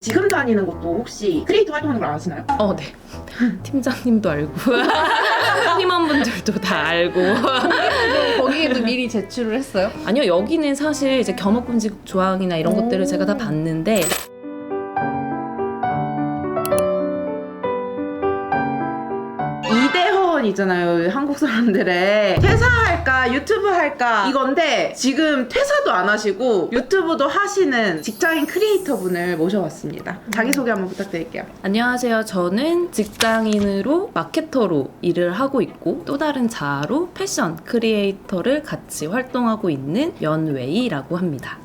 지금 다니는 곳도 혹시 크리에이터 활동하는 걸 아시나요? 네. 팀장님도 알고 팀원분들도 다 알고. 거기에도 미리 제출을 했어요? 아니요, 여기는 사실 이제 겸업금지 조항이나 이런 것들을 제가 다 봤는데 이잖아요. 한국 사람들의 퇴사할까 유튜브 할까 이건데 지금 퇴사도 안 하시고 유튜브도 하시는 직장인 크리에이터 분을 모셔왔습니다. 자기소개 한번 부탁드릴게요. 안녕하세요. 저는 직장인으로 마케터로 일을 하고 있고 또 다른 자아로 패션 크리에이터를 같이 활동하고 있는 연웨이라고 합니다.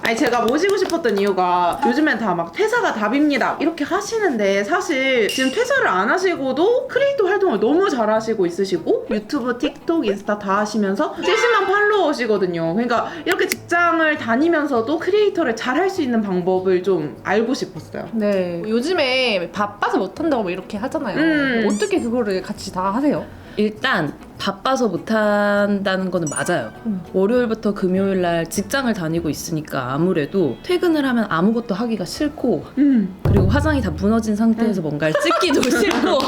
아니 제가 모시고 싶었던 이유가 요즘엔 다 막 퇴사가 답입니다 이렇게 하시는데 사실 지금 퇴사를 안 하시고도 크리에이터 활동을 너무 잘 하시고 있으시고 유튜브, 틱톡, 인스타 다 하시면서 70만 팔로워시거든요. 그러니까 이렇게 직장을 다니면서도 크리에이터를 잘 할 수 있는 방법을 좀 알고 싶었어요. 네. 요즘에 바빠서 못한다고 뭐 이렇게 하잖아요. 어떻게 그거를 같이 다 하세요? 일단 바빠서 못한다는 거는 맞아요. 월요일부터 금요일 날 직장을 다니고 있으니까 아무래도 퇴근을 하면 아무것도 하기가 싫고 그리고 화장이 다 무너진 상태에서 뭔가를 찍기도 싫고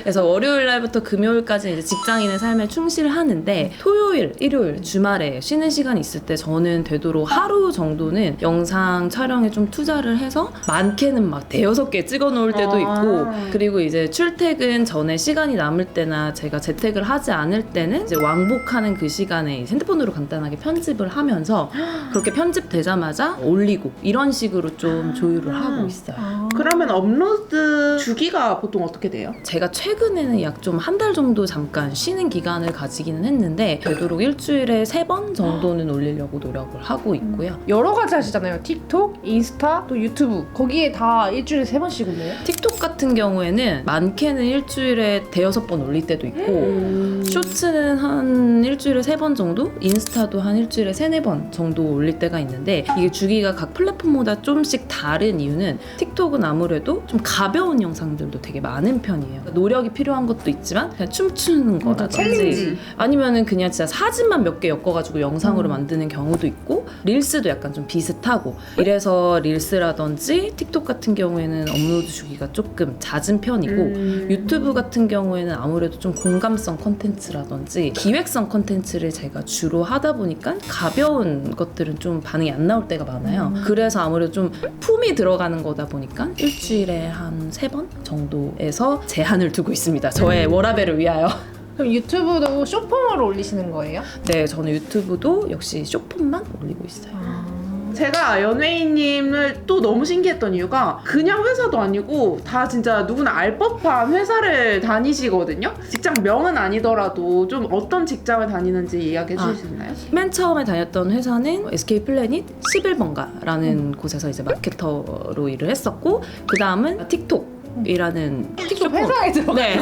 그래서 월요일 날부터 금요일까지 이제 직장인의 삶에 충실하는데 토요일, 일요일, 주말에 쉬는 시간이 있을 때 저는 되도록 하루 정도는 영상 촬영에 좀 투자를 해서 많게는 막 대여섯 개 찍어 놓을 때도 있고 그리고 이제 출퇴근 전에 시간이 남을 때나 제가 재택을 하지 않을 때는 이제 왕복하는 그 시간에 핸드폰으로 간단하게 편집을 하면서 그렇게 편집되자마자 올리고 이런 식으로 좀 조율을 하고 있어요. 그러면 업로드 주기가 보통 어떻게 돼요? 제가 최근에는 약 좀 한 달 정도 잠깐 쉬는 기간을 가지기는 했는데 되도록 일주일에 3번 정도는 올리려고 노력을 하고 있고요. 여러 가지 하시잖아요. 틱톡, 인스타, 또 유튜브. 거기에 다 일주일에 3번씩 올려요? 틱톡 같은 경우에는 많게는 일주일에 5-6번 올릴 때도 있고 쇼츠는 한 일주일에 3번 정도? 인스타도 한 일주일에 3-4번 정도 올릴 때가 있는데 이게 주기가 각 플랫폼마다 좀씩 다른 이유는 틱톡은 아무래도 좀 가벼운 영상들도 되게 많은 편이에요. 노력이 필요한 것도 있지만 그냥 춤추는 거라든지 챌린지. 아니면은 그냥 진짜 사진만 몇 개 엮어가지고 영상으로 만드는 경우도 있고 릴스도 약간 좀 비슷하고 이래서 릴스라든지 틱톡 같은 경우에는 업로드 주기가 조금 잦은 편이고 유튜브 같은 경우에는 아무래도 좀 공감성 컨텐츠라든지 기획성 컨텐츠를 제가 주로 하다 보니까 가벼운 것들은 좀 반응이 안 나올 때가 많아요. 그래서 아무래도 좀 품이 들어가는 거다 보니까 일주일에 한 3번 정도에서 제한을 두고 있습니다. 저의 워라밸을 위하여. 그럼 유튜브도 쇼폼으로 올리시는 거예요? 네, 저는 유튜브도 역시 쇼폼만 올리고 있어요. 제가 연예인님을 또 너무 신기했던 이유가 그냥 회사도 아니고 다 진짜 누구나 알 법한 회사를 다니시거든요. 직장명은 아니더라도 좀 어떤 직장을 다니는지 이야기해 주실 수 있나요? 맨 처음에 다녔던 회사는 SK 플래닛 11번가라는 곳에서 이제 마케터로 일을 했었고 그 다음은 틱톡 이라는 틱톡 회사에 들어가. 네.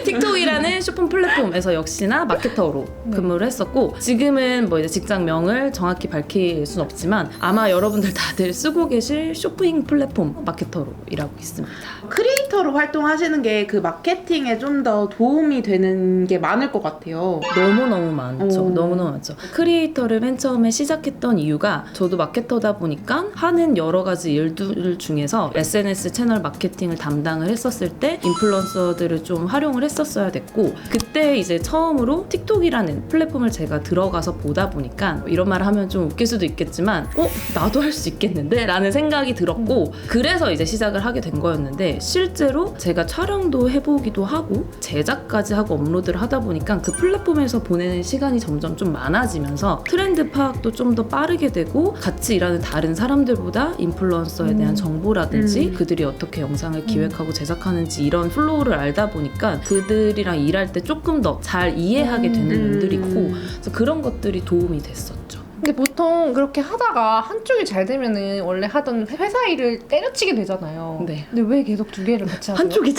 틱톡이라는 쇼핑 플랫폼에서 역시나 마케터로 근무를 했었고 지금은 뭐 이제 직장명을 정확히 밝힐 순 없지만 아마 여러분들 다들 쓰고 계실 쇼핑 플랫폼 마케터로 일하고 있습니다. 크리에이터로 활동하시는 게 그 마케팅에 좀 더 도움이 되는 게 많을 것 같아요. 너무너무 많죠. 오. 너무너무 많죠. 크리에이터를 맨 처음에 시작했던 이유가 저도 마케터다 보니까 하는 여러 가지 일들 중에서 SNS 채널 마케팅을 담당을 했었을 때 인플루언서들을 좀 활용을 했었어야 됐고 그때 이제 처음으로 틱톡이라는 플랫폼을 제가 들어가서 보다 보니까 이런 말을 하면 좀 웃길 수도 있겠지만 나도 할 수 있겠는데? 라는 생각이 들었고 그래서 이제 시작을 하게 된 거였는데 실제로 제가 촬영도 해보기도 하고 제작까지 하고 업로드를 하다 보니까 그 플랫폼에서 보내는 시간이 점점 좀 많아지면서 트렌드 파악도 좀 더 빠르게 되고 같이 일하는 다른 사람들보다 인플루언서에 대한 정보라든지 그들이 어떻게 영상을 기획하고 제작하는지 이런 플로우를 알다 보니까 그들이랑 일할 때 조금 더 잘 이해하게 되는 면들이 있고 그래서 그런 것들이 도움이 됐었죠. 근데 보통 그렇게 하다가 한쪽이 잘 되면은 원래 하던 회사 일을 때려치게 되잖아요. 네. 근데 왜 계속 두 개를 같이 하세요? 한쪽이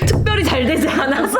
특별히 잘 되지 않아서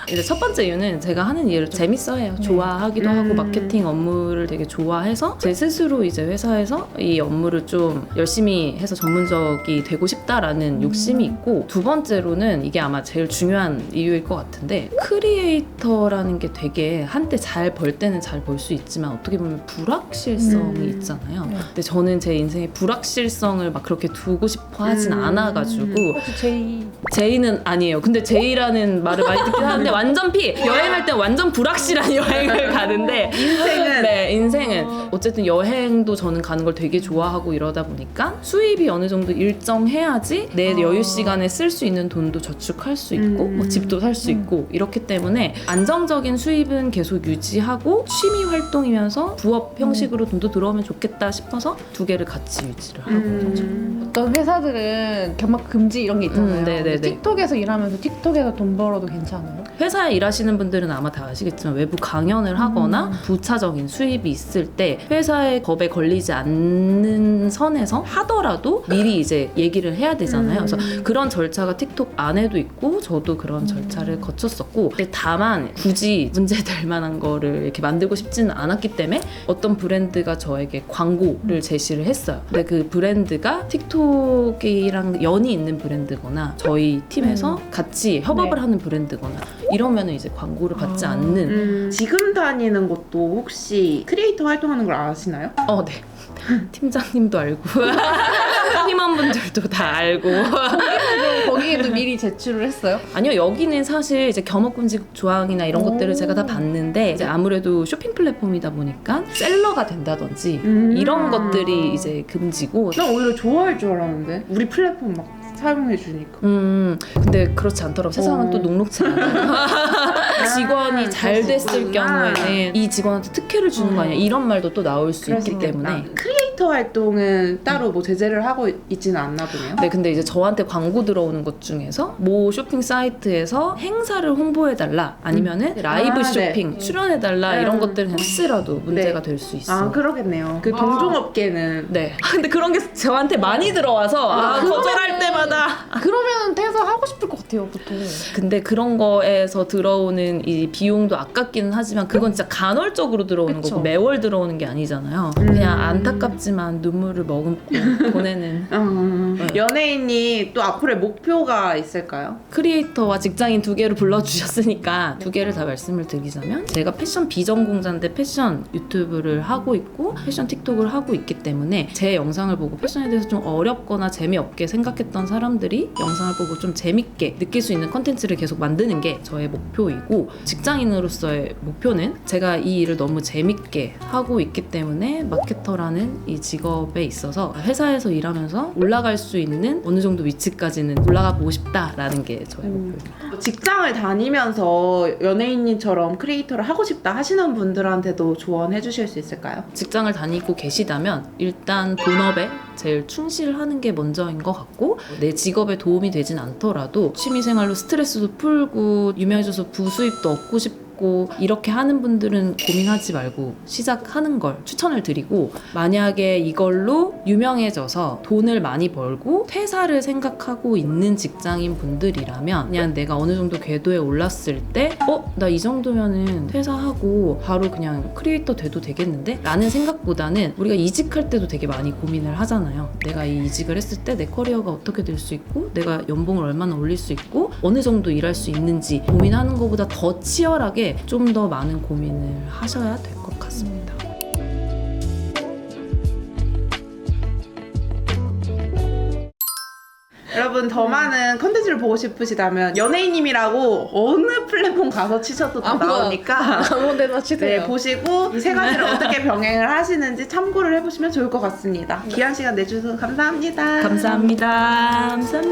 이제 첫 번째 이유는 제가 하는 일을 재밌어해요. 좋아하기도 하고 마케팅 업무를 되게 좋아해서 제 스스로 이제 회사에서 이 업무를 좀 열심히 해서 전문적이 되고 싶다라는 욕심이 있고 두 번째로는 이게 아마 제일 중요한 이유일 것 같은데 크리에이터라는 게 되게 한때 잘 벌 때는 잘 벌 수 있지만 어떻게 보면 불확 불확실성이 있잖아요. 네. 근데 저는 제 인생에 불확실성을 막 그렇게 두고 싶어 하진 않아가지고 혹시 제이 제이는 아니에요. 근데 제이라는 말을 많이 듣긴 하는데 완전 P! 여행할 때 완전 불확실한 여행을 가는데 인생은 네, 인생은 어쨌든 여행도 저는 가는 걸 되게 좋아하고 이러다 보니까 수입이 어느 정도 일정해야지 내 여유 시간에 쓸 수 있는 돈도 저축할 수 있고 뭐 집도 살 수 있고 이렇기 때문에 안정적인 수입은 계속 유지하고 취미 활동이면서 부업 형식으로 돈도 들어오면 좋겠다 싶어서 두 개를 같이 유지를 하고 어떤 회사들은 견학 금지 이런 게 있잖아요. 네네네. 근데 틱톡에서 일하면서 틱톡에서 돈 벌어도 괜찮아요? 회사에 일하시는 분들은 아마 다 아시겠지만 외부 강연을 하거나 부차적인 수입이 있을 때 회사의 법에 걸리지 않는 선에서 하더라도 미리 이제 얘기를 해야 되잖아요. 그래서 그런 절차가 틱톡 안에도 있고 저도 그런 절차를 거쳤었고 근데 다만 굳이 문제될 만한 거를 이렇게 만들고 싶지는 않았기 때문에 어떤 브랜드가 저에게 광고를 제시를 했어요. 근데 그 브랜드가 틱톡이랑 연이 있는 브랜드거나 저희 팀에서 같이 협업을 네. 하는 브랜드거나 이러면 이제 광고를 받지 않는 지금 다니는 곳도 혹시 크리에이터 활동하는 걸 아시나요? 네. 팀장님도 알고 팀원분들도 다 알고 거기에도 미리 제출을 했어요? 아니요 여기는 사실 이제 겸업금지 조항이나 이런 것들을 제가 다 봤는데 이제 아무래도 쇼핑 플랫폼이다 보니까 셀러가 된다든지 이런 것들이 이제 금지고 난 오히려 좋아할 줄 알았는데 우리 플랫폼 막 사용해 주니까. 근데 그렇지 않더라고 세상은 또 녹록지 않아요 직원이 잘 됐을 그렇구나. 경우에는 이 직원한테 특혜를 주는 거 아니야 이런 말도 또 나올 수 그럴 수 있기 있겠다. 때문에 크리에이터 활동은 따로 뭐 제재를 하고 있지는 않나 보네요. 네, 근데 이제 저한테 광고 들어오는 것 중에서 모 쇼핑 사이트에서 행사를 홍보해달라 아니면은 라이브 아, 쇼핑 네. 출연해달라 출연해달라 이런 것들은 혹시라도 문제가 될 수 있어. 아 그러겠네요. 그 동종업계는 네. 근데 그런 게 저한테 많이 들어와서 거절할 때마다 그러면 퇴사하고 싶을 것 같아요, 보통. 근데 그런 거에서 들어오는 이 비용도 아깝기는 하지만 그건 진짜 간헐적으로 들어오는 그쵸. 거고 매월 들어오는 게 아니잖아요. 그냥 안타깝지만 눈물을 머금고 보내는 연예인이 또 앞으로의 목표가 있을까요? 크리에이터와 직장인 두 개를 불러주셨으니까 두 개를 다 말씀을 드리자면 제가 패션 비전공자인데 패션 유튜브를 하고 있고 패션 틱톡을 하고 있기 때문에 제 영상을 보고 패션에 대해서 좀 어렵거나 재미없게 생각했던 사람들이 영상을 보고 좀 재밌게 느낄 수 있는 컨텐츠를 계속 만드는 게 저의 목표이고 직장인으로서의 목표는 제가 이 일을 너무 재밌게 하고 있기 때문에 마케터라는 이 직업에 있어서 회사에서 일하면서 올라갈 수 있는 어느 정도 위치까지는 올라가 보고 싶다라는 게 저의 목표입니다. 직장을 다니면서 연예인님처럼 크리에이터를 하고 싶다 하시는 분들한테도 조언해 주실 수 있을까요? 직장을 다니고 계시다면 일단 본업에 제일 충실하는 게 먼저인 것 같고 내 직업에 도움이 되진 않더라도 취미생활로 스트레스도 풀고 유명해져서 부수입도 얻고 싶고 이렇게 하는 분들은 고민하지 말고 시작하는 걸 추천을 드리고 만약에 이걸로 유명해져서 돈을 많이 벌고 퇴사를 생각하고 있는 직장인 분들이라면 그냥 내가 어느 정도 궤도에 올랐을 때 나 이 정도면은 퇴사하고 바로 그냥 크리에이터 돼도 되겠는데? 라는 생각보다는 우리가 이직할 때도 되게 많이 고민을 하잖아요. 내가 이 이직을 했을 때 내 커리어가 어떻게 될 수 있고 내가 연봉을 얼마나 올릴 수 있고 어느 정도 일할 수 있는지 고민하는 것보다 더 치열하게 좀 더 많은 고민을 하셔야 될 것 같습니다. 여러분 더 많은 컨텐츠를 보고 싶으시다면 연예인님이라고 어느 플랫폼 가서 치셔도 다 나오니까 아무 데나 치세요. 네, 보시고 이 세 가지를 어떻게 병행을 하시는지 참고를 해보시면 좋을 것 같습니다. 귀한 시간 내주셔서 감사합니다. 감사합니다. 감사합니다.